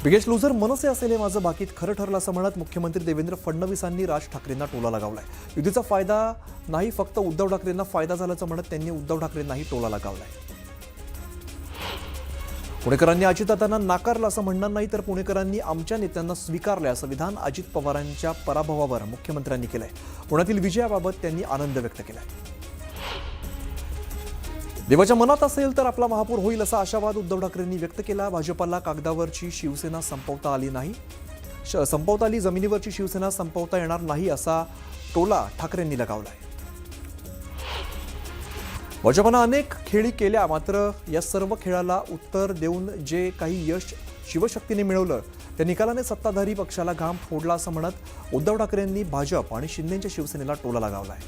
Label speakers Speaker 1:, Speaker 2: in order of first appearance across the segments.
Speaker 1: Biggest लूझर मनसे असेल हे माझं बाकीत खरं ठरलं असं म्हणत मुख्यमंत्री देवेंद्र फडणवीसांनी राज ठाकरेंना टोला लगावलाय। युतीचा फायदा नाही, फक्त उद्धव ठाकरेंना फायदा झाल्याचं म्हणत त्यांनी उद्धव ठाकरेंनाही टोला लगावलाय। पुणेकरांनी अजितदादांना नाकारलं असं म्हणणार नाही, तर पुणेकरांनी आमच्या नेत्यांना स्वीकारलं असं विधान अजित पवारांच्या पराभवावर मुख्यमंत्र्यांनी केलंय। पुण्यातील विजयाबाबत त्यांनी आनंद व्यक्त केलाय। देवाच्या मनात असेल तर आपला महापौर होईल असा आशावाद उद्धव ठाकरेंनी व्यक्त केला। भाजपला कागदावरची शिवसेना संपवता आली नाही, संपवता आली, जमिनीवरची शिवसेना संपवता येणार नाही असा टोला ठाकरेंनी लगावलाय। भाजपनं अनेक खेळी केल्या, मात्र या सर्व खेळाला उत्तर देऊन जे काही यश शिवशक्तीने मिळवलं त्या निकालाने सत्ताधारी पक्षाला घाम फोडला असं म्हणत उद्धव ठाकरेंनी भाजप आणि शिंदेच्या शिवसेनेला टोला लगावलाय।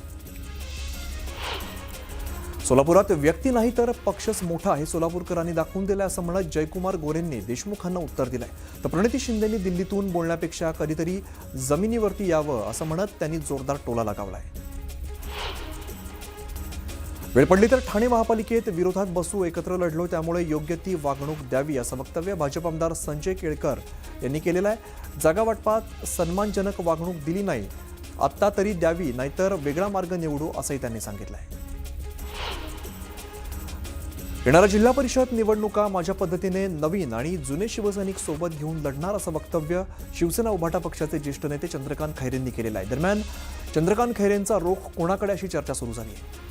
Speaker 1: सोलापुरात व्यक्ती नाही तर पक्षच मोठा आहे, सोलापूरकरांनी दाखवून दिलं असं म्हणत जयकुमार गोरेंनी देशमुखांना उत्तर दिलंय। तर प्रणिती शिंदेंनी दिल्लीतून बोलण्यापेक्षा कधीतरी जमिनीवरती यावं असं म्हणत त्यांनी जोरदार टोला लगावलाय। वेळ पडली तर ठाणे महापालिकेत विरोधात बसू, एकत्र लढलो त्यामुळे योग्य ती वागणूक द्यावी असं वक्तव्य भाजप आमदार संजय केळकर यांनी केलेलं आहे। जागा वाटपात सन्मानजनक वागणूक दिली नाही, आत्ता तरी द्यावी, नाहीतर वेगळा मार्ग निवडू असंही त्यांनी सांगितलंय। येणाऱ्या जिल्हा परिषद निवडणुका माझ्या पद्धतीने नवीन आणि जुने शिवसैनिक सोबत घेऊन लढणार असं वक्तव्य शिवसेना उभाटा पक्षाचे ज्येष्ठ नेते चंद्रकांत खैरेंनी केलेलं आहे। दरम्यान चंद्रकांत खैरेंचा रोख कोणाकडे अशी चर्चा सुरू झाली आहे।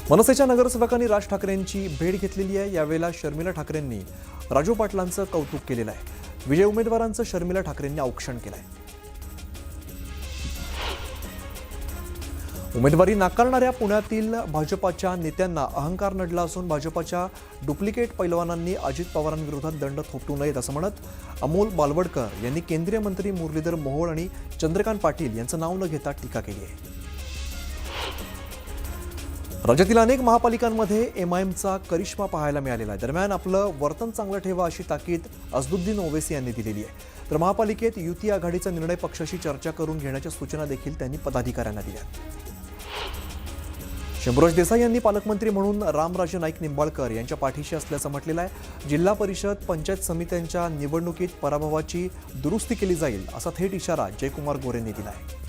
Speaker 1: मनसेच्या नगरसेवकांनी राज ठाकरेंची भेट घेतलेली आहे। यावेळेला शर्मिला ठाकरेंनी राजू पाटलांचं कौतुक केलेलं आहे। विजय उमेदवारांचं शर्मिला ठाकरेंनी औक्षण केलंय। उमेदवारी नाकारणाऱ्या पुण्यातील भाजपाच्या नेत्यांना अहंकार नडला असून भाजपाच्या डुप्लिकेट पैलवानांनी अजित पवारांविरोधात दंड थोपटू नयेत असं म्हणत अमोल बालवडकर यांनी केंद्रीय मंत्री मुरलीधर मोहोळ आणि चंद्रकांत पाटील यांचं नाव न घेता टीका केली आहे। राज्यातील अनेक महापालिकांमध्ये एमआयएमचा करिश्मा पाहायला मिळालेला आहे। दरम्यान आपलं वर्तन चांगलं ठेवा अशी ताकीद असदुद्दीन ओवैसी यांनी दिलेली आहे। तर महापालिकेत युती आघाडीचा निर्णय पक्षाशी चर्चा करून घेण्याच्या सूचना देखील त्यांनी पदाधिकाऱ्यांना दिल्या। शंभूराज देसाई यांनी पालकमंत्री म्हणून रामराजे नाईक निंबाळकर यांच्या पाठीशी असल्याचं म्हटलेलं आहे। जिल्हा परिषद पंचायत समित्यांच्या निवडणुकीत पराभवाची दुरुस्ती केली जाईल असा थेट इशारा जयकुमार गोरेंनी दिला आहे।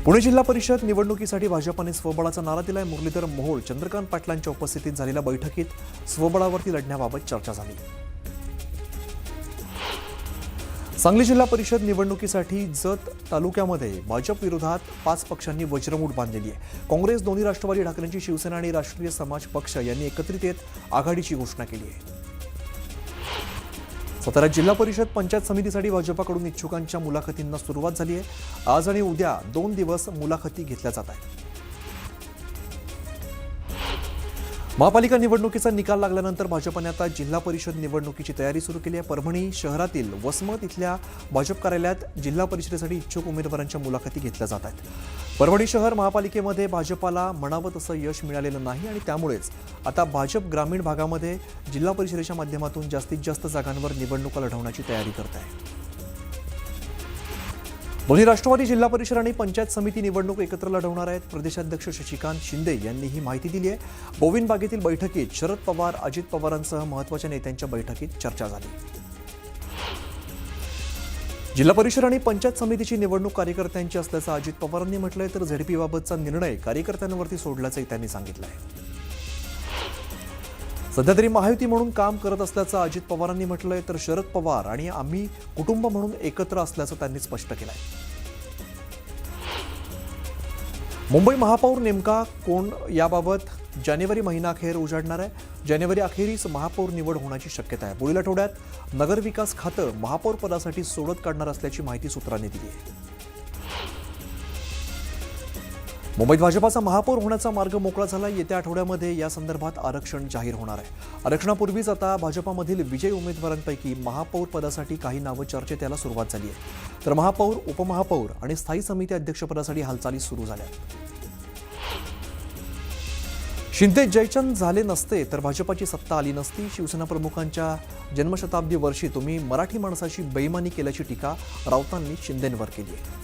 Speaker 1: पुणे जिल्हा परिषद निवडणुकीसाठी भाजपाने स्वबळाचा नारा दिलाय। मुरलीधर मोहोळ चंद्रकांत पाटलांच्या उपस्थितीत झालेल्या बैठकीत स्वबळावरती लढण्याबाबत चर्चा झाली। सांगली जिल्हा परिषद निवडणुकीसाठी जत तालुक्यामध्ये भाजप विरोधात 5 पक्षांनी वज्रमूठ बांधलेली आहे। काँग्रेस, दोन्ही राष्ट्रवादी ठाकरेंची शिवसेना आणि राष्ट्रीय समाज पक्ष यांनी एकत्रित येत आघाडीची घोषणा केली आहे। सातारा जिल्हा परिषद पंचायत समितीसाठी भाजपाकडून इच्छुकांच्या मुलाखतींना सुरुवात झाली आहे। आज आणि उद्या 2 दिवस मुलाखती घेतल्या जात आहेत। महापालिका निवडणुकीचा निकाल लागल्यानंतर भाजपने आता जिल्हा परिषद निवडणुकीची तयारी सुरू केली आहे। परभणी शहरातील वसमत इथल्या भाजप कार्यालयात जिल्हा परिषदेसाठी इच्छुक उमेदवारांच्या मुलाखती घेतल्या जात आहेत। परभणी शहर महापालिकेमध्ये भाजपाला म्हणावं तसं यश मिळालेलं नाही आणि त्यामुळेच आता भाजप ग्रामीण भागामध्ये जिल्हा परिषदेच्या माध्यमातून जास्तीत जास्त जागांवर निवडणुका लढवण्याची तयारी करत आहे। दोन्ही राष्ट्रवादी जिल्हा परिषद आणि पंचायत समिती निवडणूक एकत्र लढवणार आहेत। प्रदेशाध्यक्ष शशिकांत शिंदे यांनी ही माहिती दिली आहे। बोविन बागेतील बैठकीत शरद पवार, अजित पवारांसह महत्त्वाच्या नेत्यांच्या बैठकीत चर्चा झाली। जिल्हा परिषद आणि पंचायत समितीची निवडणूक कार्यकर्त्यांची असल्याचं अजित पवारांनी म्हटलंय, तर झेडपीबाबतचा निर्णय कार्यकर्त्यांवरती सोडल्याचंही त्यांनी सांगितलं आहे। सध्या तरी महायुती म्हणून काम करत असल्याचं अजित पवारांनी म्हटलंय, तर शरद पवार आणि आम्ही कुटुंब म्हणून एकत्र असल्याचं त्यांनी स्पष्ट केलंय। मुंबई महापौर नेमका कोण याबाबत जानेवारी महिनाअखेर उजाडणार आहे। जानेवारी अखेरीस महापौर निवड होण्याची शक्यता आहे। पुढील आठवड्यात नगरविकास खातं महापौर पदासाठी सोडत काढणार असल्याची माहिती सूत्रांनी दिली आहे। मुंबईत भाजपाचा महापौर होण्याचा मार्ग मोकळा झाला। येत्या आठवड्यामध्ये या संदर्भात आरक्षण जाहीर होणार आहे। आरक्षणापूर्वीच आता भाजपामधील विजयी उमेदवारांपैकी महापौर पदासाठी काही नावं चर्चेत यायला सुरुवात झाली आहे। तर महापौर, उपमहापौर आणि स्थायी समिती अध्यक्षपदासाठी हालचाली सुरू झाल्या। शिंदे जयचंद झाले नसते तर भाजपाची सत्ता आली नसती। शिवसेना प्रमुखांच्या जन्मशताब्दी वर्षी तुम्ही मराठी माणसाची बेईमानी केल्याची टीका राऊतांनी शिंदेंवर केली आहे।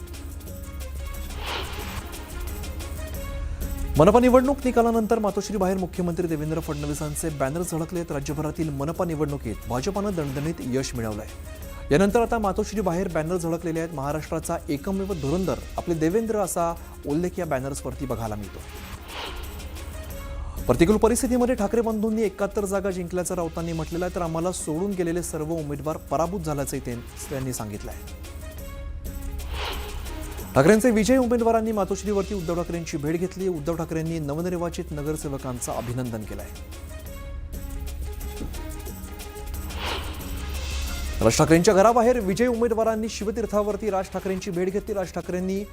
Speaker 1: मनपा निवडणूक निकालानंतर मातोश्री बाहेर मुख्यमंत्री देवेंद्र फडणवीसांचे बॅनर झळकलेत. राज्यभरातील मनपा निवडणुकीत भाजपानं दणदणीत यश मिळवलंय. यानंतर आता मातोश्री बाहेर बॅनर झळकलेले आहेत. महाराष्ट्राचा एकमेव धुरंधर आपले देवेंद्र असा उल्लेख या बॅनर्सवरती बघायला मिळतो. प्रतिकूल परिस्थितीमध्ये ठाकरे बंधूंनी 71 जागा जिंकल्याचं राऊतांनी म्हटलेलं आहे. तर आम्हाला सोडून गेलेले सर्व उमेदवार पराभूत झाल्याचंही त्यांनी सांगितलं आहे. ठाकरेंचे विजयी उमेदवारांनी मातोश्रीवरती उद्धव ठाकरेंची भेट घेतली. उद्धव ठाकरेंनी नवनिर्वाचित नगरसेवकांचं अभिनंदन केलं आहे. राज ठाकरेंच्या घराबाहेर विजयी उमेदवारांनी शिवतीर्थावरती राज ठाकरेंची भेट घेतली. राज ठाकरेंनी